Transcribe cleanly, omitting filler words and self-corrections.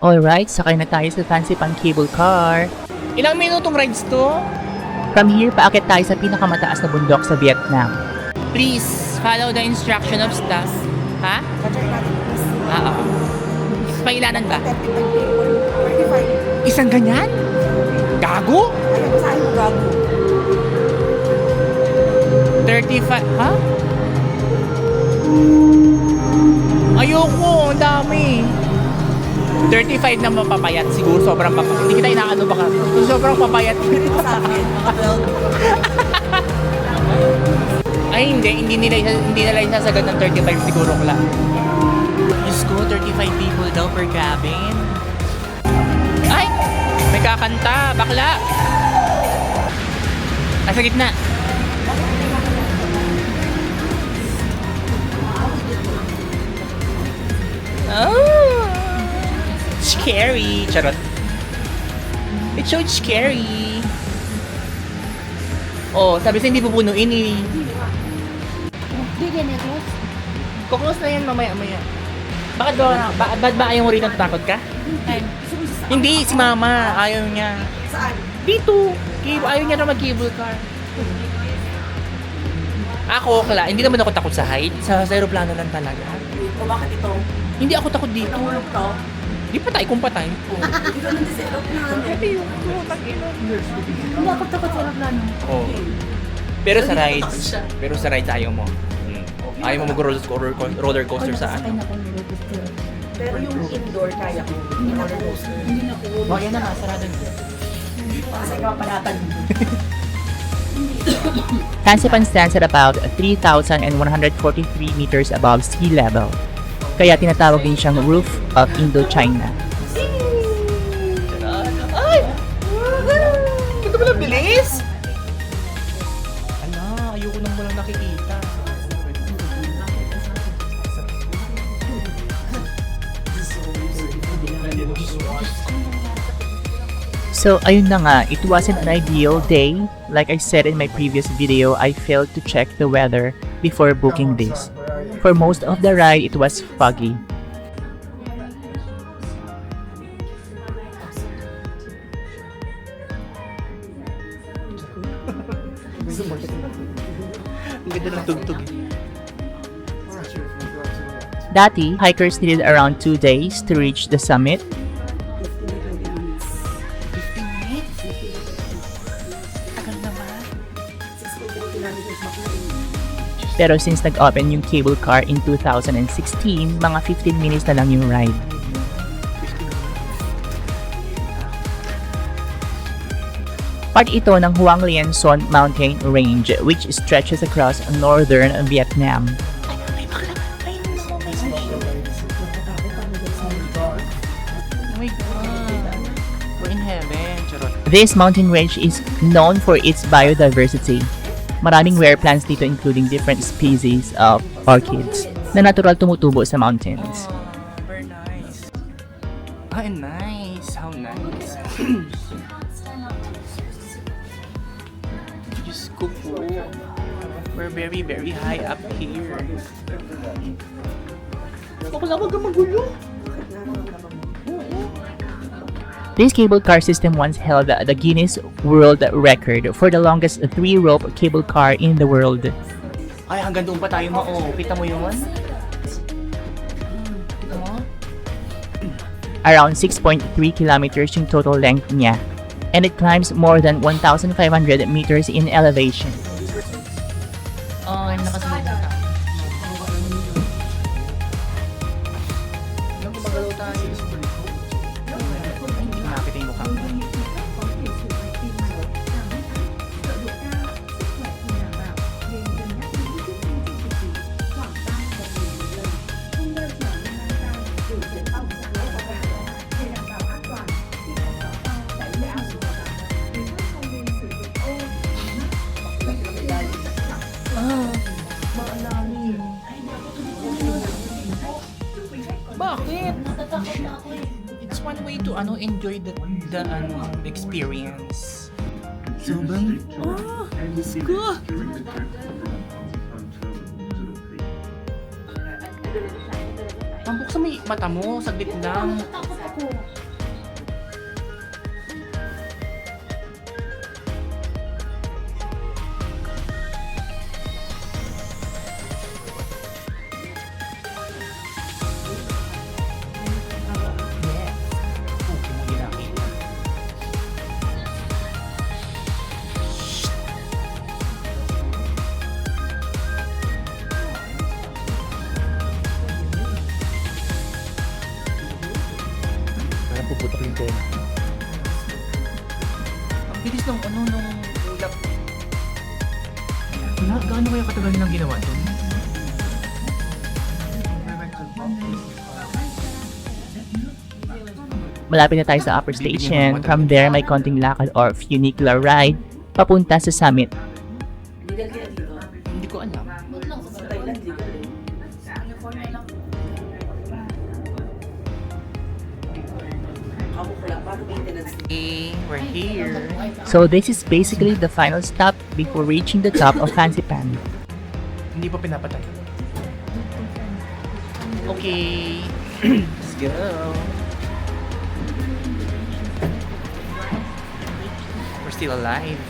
Alright, sakay na tayo sa fancy pang cable car. Ilang minutong rides to? From here, paakit tayo sa pinakamataas na bundok sa Vietnam. Please, follow the instruction of staff. Ha? Oo. Pailanan ba? 35. Isang ganyan? Gago? Ayun, saan mo gago? 35, ha? Ayoko, ang dami. 35 na mapapayat. Siguro sobrang papayat. Hindi kita inaano baka. Sobrang papayat. Sa akin, mga 12. Ay, hindi nila isasagad ng 35 siguro ko lang. Diyos ko, 35 people daw per cabin. Ay! May kakanta, bakla! Nasa gitna. Oh! Scary! Charot. It's so scary. Oh, sabi sa hindi pupunuin eh. Bigyan niya to. Kuklose na yan mamaya-maya. Bakit ba ayaw mo rin ang takot ka? Hindi, si mama. Ayaw niya. Saan? Dito. Ayaw niya na mag-cable car. Ako, hindi naman ako takot sa height. Sa aeroplano lang talaga. O bakit ito? Hindi ako takot dito. Tulog to? Di patay kung patay. Hindi ka nandun sa aeroplano. Hindi ako takot sa aeroplano. Oh. Pero sa rides ayaw mo. Ayaw mo mag-roller coaster sa ano. Pero yung indoor kaya ko. Hindi na ko. Hindi na ko. Oh, yan na nga, sarado na. Kasi kapanatan mo. Fancy Pan stands at about 3,143 meters above sea level. Kaya tinatawag din siyang Roof of Indochina. Ay! Ito ba lang bilis? Ala, ayoko nang walang nakikita. So ayun na nga, it wasn't an ideal day. Like I said in my previous video, I failed to check the weather before booking this. For most of the ride, it was foggy. Ang ganda ng tugtog. Dati, hikers needed around 2 days to reach the summit. Pero since nag-open yung cable car in 2016, mga 15 minutes na lang yung ride. Part ito ng Hoang Lien Son Mountain Range which stretches across northern Vietnam. Oh my God. We're in heaven. Charot. This mountain range is known for its biodiversity. Maraming rare plants dito including different species of orchids na natural tumutubo sa mountains. Oh, very nice. Ay, nice. How nice. Diyos ko po. We're very, very high up here. Ako lang, wag kang magulo. This cable car system once held the Guinness World Record for the longest 3-rope cable car in the world. Ay, hanggang doon pa tayo mo. Oh, kita mo yun? Kita mo? Around 6.3 kilometers yung total length niya. And it climbs more than 1,500 meters in elevation. Oh, yung nakasunod na. Yung gumagalaw tayo. Nakakita yung mukha. Bakit? It's one way to enjoy the experience. Sobrang Diyos ko. Pambuksan mo yung mata mo, saglit lang. Takot ako. puputok yung tenga. Ang bilis ng nung ulap. Gaano kaya katagal nilang ginawa ito? Malapit na tayo sa upper station. From there, may konting lakad or funicular ride papunta sa summit. Legal kaya dito? Hindi ko alam. Sa Thailand, legal eh. Kamukula, paano maintenance? Okay, we're here. So this is basically the final stop before reaching the top of Fancy Pan. Hindi pa pinapatay. Okay. Let's go. We're still alive.